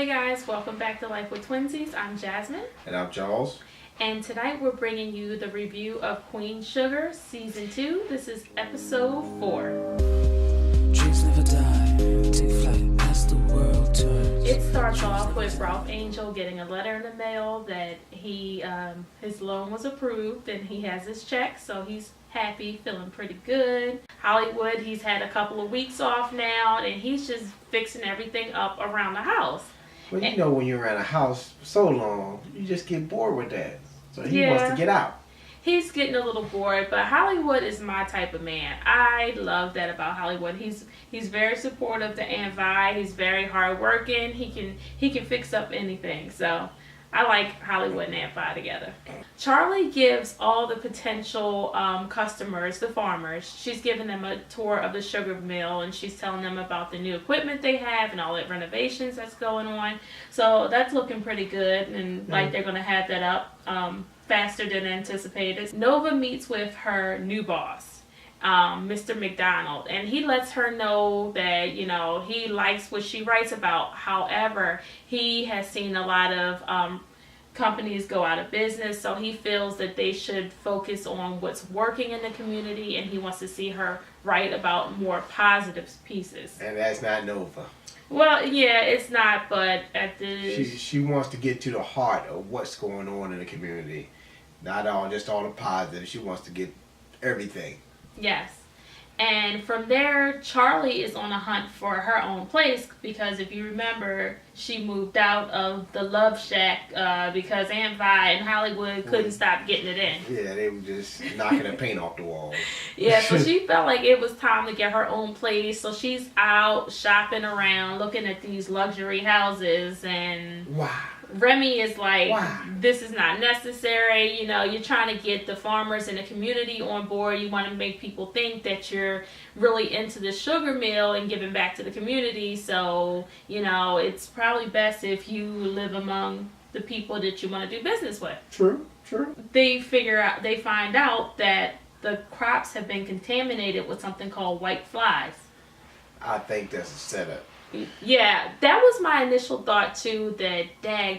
guys, welcome back to Life with Twinsies. I'm Jasmine. And I'm Charles. And tonight we're bringing you the review of Queen Sugar Season 2. This is Episode 4. Drinks never die, take flight as the world turns. It starts off with Ralph Angel getting a letter in the mail that his loan was approved and he has his check, so he's happy, feeling pretty good. Hollywood, he's had a couple of weeks off now and he's just fixing everything up around the house. Well, you know, when you're around a house so long, you just get bored with that. So he wants to get out. He's getting a little bored, but Hollywood is my type of man. I love that about Hollywood. He's very supportive to Aunt Vi. He's very hardworking. He can fix up anything. So I like Hollywood and Aunt Vi together. Charlie gives all the potential customers, the farmers, she's giving them a tour of the sugar mill and she's telling them about the new equipment they have and all the renovations that's going on. So that's looking pretty good, and like they're going to have that up faster than anticipated. Nova meets with her new boss, Mr. McDonald, and he lets her know that, you know, he likes what she writes about. However, he has seen a lot of companies go out of business, so he feels that they should focus on what's working in the community, and he wants to see her write about more positive pieces. And that's not Nova. Well, yeah, it's not, but at the... She wants to get to the heart of what's going on in the community. Not just all the positive. She wants to get everything. Yes. And from there, Charlie is on a hunt for her own place because if you remember, she moved out of the Love Shack because Aunt Vi and Hollywood couldn't stop getting it in. Yeah, they were just knocking the paint off the walls. Yeah, so she felt like it was time to get her own place. So she's out shopping around, looking at these luxury houses, and wow. Remy is like, wow, this is not necessary. You know, you're trying to get the farmers and the community on board. You want to make people think that you're really into the sugar mill and giving back to the community. So, you know, it's probably best if you live among the people that you want to do business with. True. They find out that the crops have been contaminated with something called white flies. I think that's a setup. Yeah, that was my initial thought too, that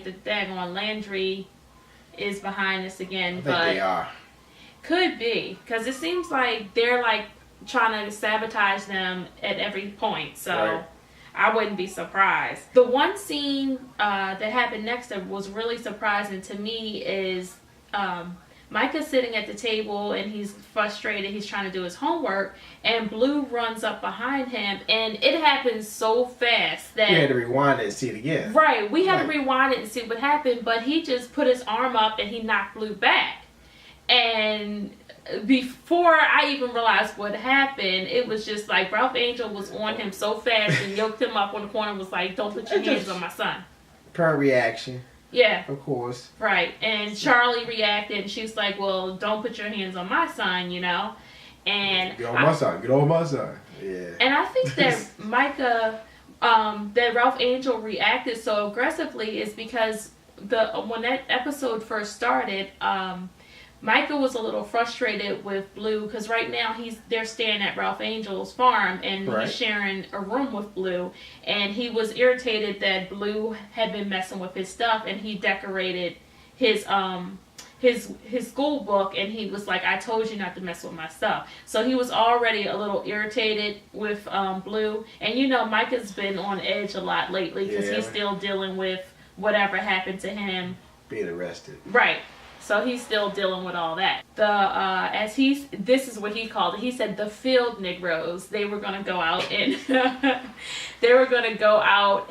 the daggone Landry is behind this again. I think they are. Could be, because it seems like they're like trying to sabotage them at every point, so right. I wouldn't be surprised. The one scene that happened next that was really surprising to me is Micah's sitting at the table and he's frustrated. He's trying to do his homework and Blue runs up behind him, and it happens so fast that... We had to rewind it and see it again. Right, we had to rewind it and see what happened, but he just put his arm up and he knocked Blue back. And before I even realized what happened, it was just like Ralph Angel was on him so fast and yoked him up on the corner and was like, don't put your hands on my son. Parent reaction. Yeah. Of course. Right. And Charlie reacted and she was like, well, don't put your hands on my son, you know. And get on my son. Get on my son. Yeah. And I think that Micah, that Ralph Angel reacted so aggressively is because when that episode first started, Micah was a little frustrated with Blue because right now they're staying at Ralph Angel's farm and he's sharing a room with Blue, and he was irritated that Blue had been messing with his stuff and he decorated his school book, and he was like, I told you not to mess with my stuff. So he was already a little irritated with Blue, and you know Micah's been on edge a lot lately because he's still dealing with whatever happened to him being arrested. Right. So he's still dealing with all that. This is what he called it. He said the field Negroes. They were going to go out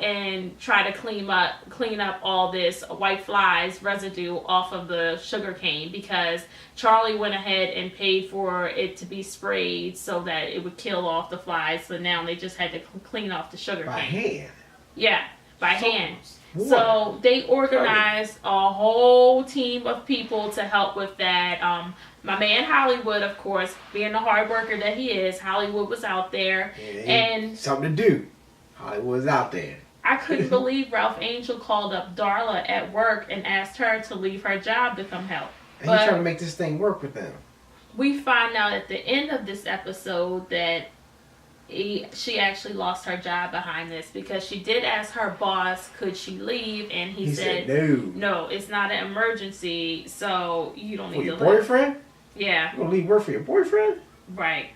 and try to clean up all this white flies residue off of the sugar cane because Charlie went ahead and paid for it to be sprayed so that it would kill off the flies. So now they just had to clean off the sugar cane. By hand? Yeah, by hand. What? So they organized a whole team of people to help with that. My man Hollywood, of course, being the hard worker that he is, Hollywood was out there. And something to do. Hollywood was out there. I couldn't believe Ralph Angel called up Darla at work and asked her to leave her job to come help. And he's trying to make this thing work with them. We find out at the end of this episode that she actually lost her job behind this because she did ask her boss could she leave, and he said no, it's not an emergency, so you don't need to leave. For your boyfriend? Yeah. You gonna leave work for your boyfriend? Right.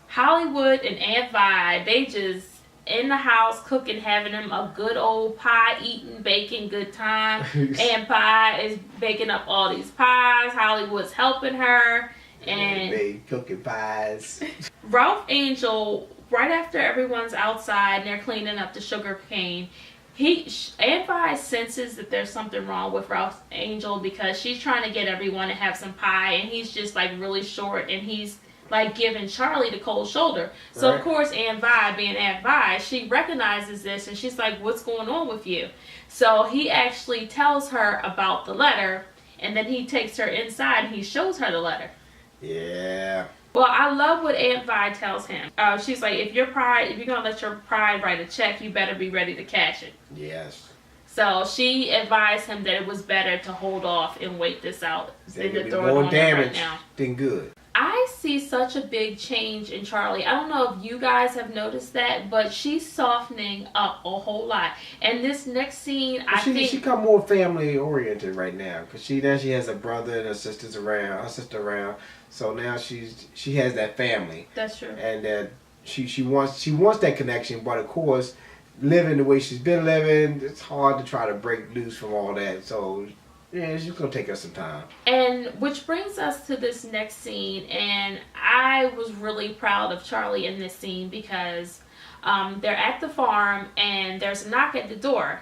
Hollywood and Aunt Vi, they just in the house cooking, having them a good old pie eating, baking, good time. Aunt Vi is baking up all these pies. Hollywood's helping her. And they cooking pies. Ralph Angel, right after everyone's outside and they're cleaning up the sugar cane, Aunt Vi senses that there's something wrong with Ralph Angel because she's trying to get everyone to have some pie, and he's just like really short, and he's like giving Charlie the cold shoulder. So right. Of course Aunt Vi, being Aunt Vi, she recognizes this and she's like, what's going on with you? So he actually tells her about the letter, and then he takes her inside and he shows her the letter. Yeah. Well, I love what Aunt Vi tells him. She's like, if you're gonna let your pride write a check, you better be ready to cash it. Yes. So she advised him that it was better to hold off and wait this out than to throw it more on damage right now. than good. I see such a big change in Charlie. I don't know if you guys have noticed that, but she's softening up a whole lot. And this next scene, I think she come more family oriented right now because she has a brother and her sister around. So now she has that family. That's true. And that she wants that connection, but of course, living the way she's been living, it's hard to try to break loose from all that. So yeah, she's gonna take us some time. And which brings us to this next scene, and I was really proud of Charlie in this scene because they're at the farm and there's a knock at the door.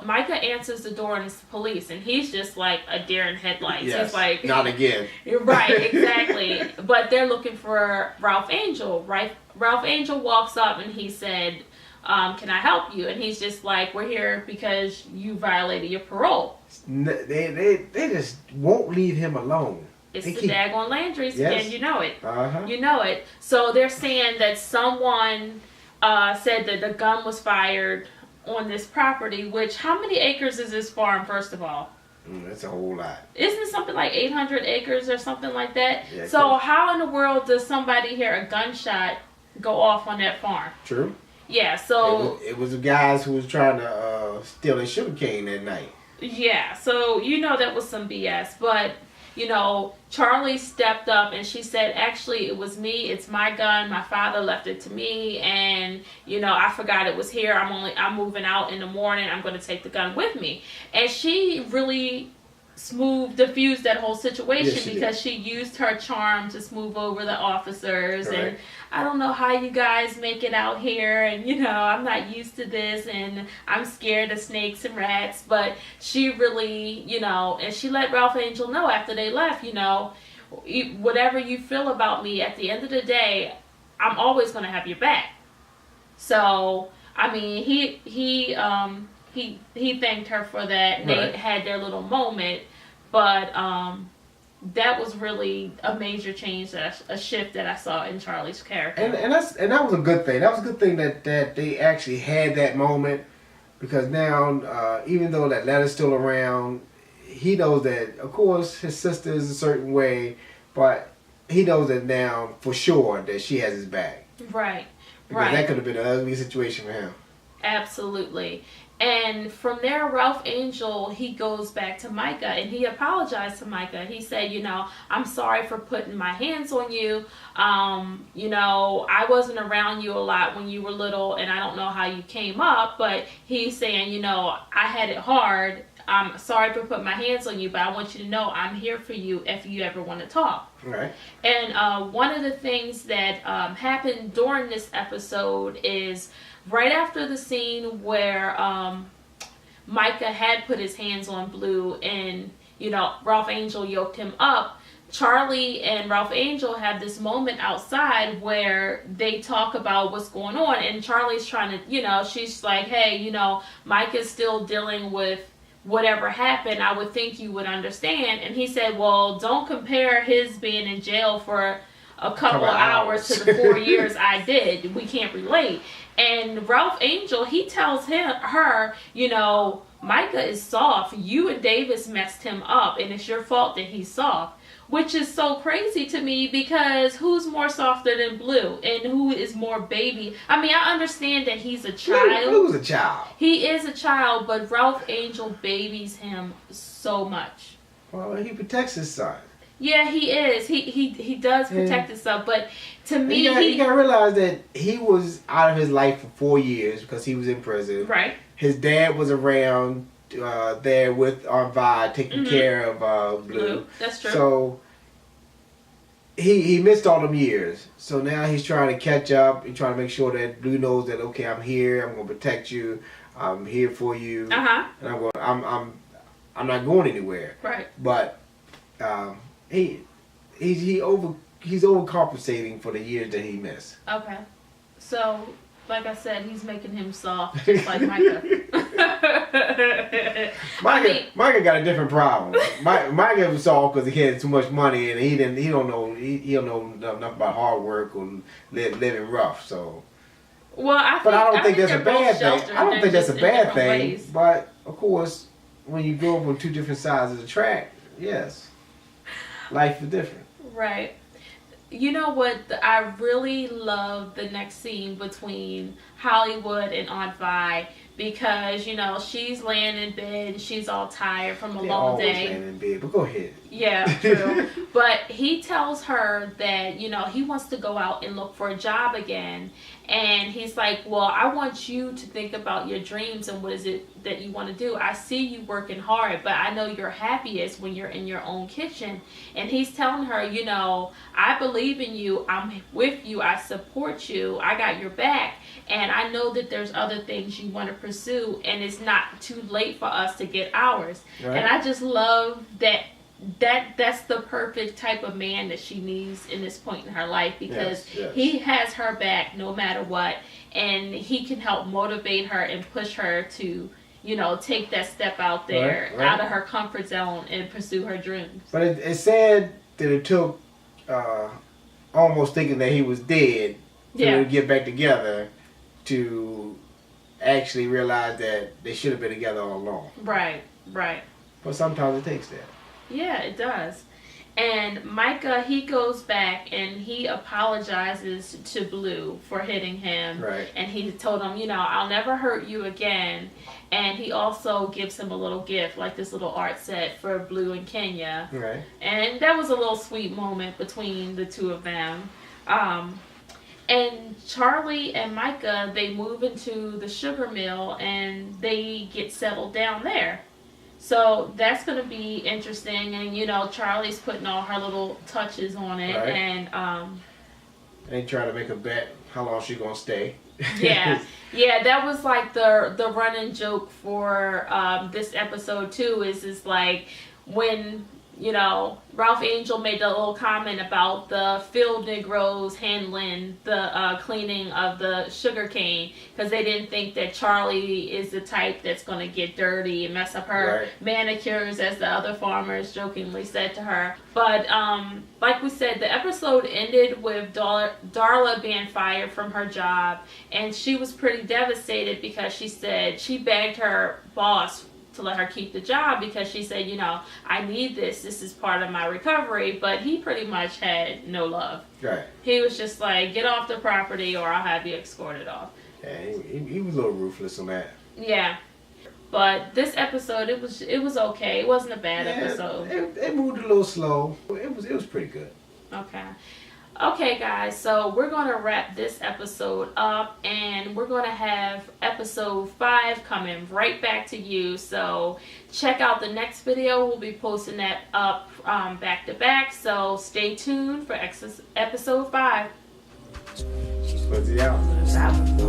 Micah answers the door and it's the police, and he's just like a deer in headlights. Yes, he's like, not again. Right, exactly. But they're looking for Ralph Angel. Right? Ralph Angel walks up and he said, can I help you? And he's just like, we're here because you violated your parole. They just won't leave him alone. It's the daggone Landry's, yes. And you know it. Uh-huh. You know it. So they're saying that someone said that the gun was fired on this property, which, how many acres is this farm, first of all? That's a whole lot. Isn't it something like 800 acres or something like that? Yeah, so how in the world does somebody hear a gunshot go off on that farm? True. Yeah, so it was the guys who was trying to steal their sugar cane that night. Yeah, so you know that was some BS, but you know, Charlie stepped up and she said, actually, it was me. It's my gun. My father left it to me, and you know, I forgot it was here. I'm moving out in the morning. I'm going to take the gun with me. And she really diffused that whole situation because she used her charm to smooth over the officers. Correct. And I don't know how you guys make it out here, and you know, I'm not used to this, and I'm scared of snakes and rats. But she really, you know, and she let Ralph Angel know after they left, you know, whatever you feel about me, at the end of the day, I'm always going to have your back. So I mean, he thanked her for that. And right. They had their little moment, but that was really a major change, a shift that I saw in Charlie's character. And that was a good thing. That was a good thing that they actually had that moment, because now even though that letter's still around, he knows that of course his sister is a certain way, but he knows that now for sure that she has his back. Right. Because right. that could have been an ugly situation for him. Absolutely. And from there, Ralph Angel, he goes back to Micah and he apologized to Micah. He said, you know, I'm sorry for putting my hands on you. You know, I wasn't around you a lot when you were little, and I don't know how you came up, but he's saying, you know, I had it hard. I'm sorry for putting my hands on you, but I want you to know I'm here for you if you ever want to talk. Right. And one of the things that happened during this episode is right after the scene where Micah had put his hands on Blue and, you know, Ralph Angel yoked him up, Charlie and Ralph Angel have this moment outside where they talk about what's going on, and Charlie's trying to, you know, she's like, hey, you know, Micah's still dealing with whatever happened. I would think you would understand. And he said, well, don't compare his being in jail for a couple of hours to the 4 years I did. We can't relate. And Ralph Angel, he tells her, you know, Micah is soft. You and Davis messed him up, and it's your fault that he's soft. Which is so crazy to me because who's more softer than Blue and who is more baby? I mean, I understand that he's a child. Blue's a child. He is a child, but Ralph Angel babies him so much. Well, he protects his son. Yeah, he is. He does protect himself, but to me, you gotta realize that he was out of his life for 4 years because he was in prison. Right. His dad was around there with Aunt Vi taking care of Blue. That's true. So he missed all them years. So now he's trying to catch up. He's trying to make sure that Blue knows that okay, I'm here. I'm gonna protect you. I'm here for you. And I'm not going anywhere. Right. But he's overcompensating for the years that he missed. Okay. So, like I said, he's making him soft, just like Micah. Micah got a different problem. Micah was soft because he had too much money and he don't know enough about hard work or living rough. So. Well, I don't think that's a bad thing. I don't think that's a bad thing. Ways. But of course, when you grow up on two different sides of the track, yes, life is different. Right. You know what? I really love the next scene between Hollywood and Aunt Vi because, you know, she's laying in bed and she's all tired from a long day. Always laying in bed, but go ahead. Yeah, true. But he tells her that, you know, he wants to go out and look for a job again. And he's like, well, I want you to think about your dreams and what is it that you want to do. I see you working hard, but I know you're happiest when you're in your own kitchen. And he's telling her, you know, I believe in you. I'm with you. I support you. I got your back. And I know that there's other things you want to pursue. And it's not too late for us to get ours. Right. And I just love that's the perfect type of man that she needs in this point in her life because he has her back no matter what, and he can help motivate her and push her to, you know, take that step out there, out of her comfort zone and pursue her dreams. But it's sad that it took almost thinking that he was dead for them to get back together to actually realize that they should have been together all along. Right. But sometimes it takes that. Yeah, it does. And Micah, he goes back and he apologizes to Blue for hitting him. Right. And he told him, you know, I'll never hurt you again. And he also gives him a little gift, like this little art set for Blue and Kenya. Right. And that was a little sweet moment between the two of them. And Charlie and Micah, they move into the sugar mill and they get settled down there. So that's going to be interesting, and you know, Charlie's putting all her little touches on it, and they try to make a bet how long she's going to stay. Yeah, that was like the running joke for this episode too. Is like when, you know, Ralph Angel made the little comment about the field Negroes handling the cleaning of the sugar cane because they didn't think that Charlie is the type that's going to get dirty and mess up her manicures, as the other farmers jokingly said to her. But like we said, the episode ended with Darla being fired from her job, and she was pretty devastated because she said she begged her boss to let her keep the job because she said, you know, I need this. This is part of my recovery. But he pretty much had no love. Right. He was just like, get off the property or I'll have you escorted off. Yeah, he was a little ruthless on that. Yeah. But this episode, it was okay. It wasn't a bad episode. It moved a little slow. It was pretty good. Okay, guys, so we're going to wrap this episode up, and we're going to have episode 5 coming right back to you. So check out the next video. We'll be posting that up back to back. So stay tuned for episode 5. Let's see out.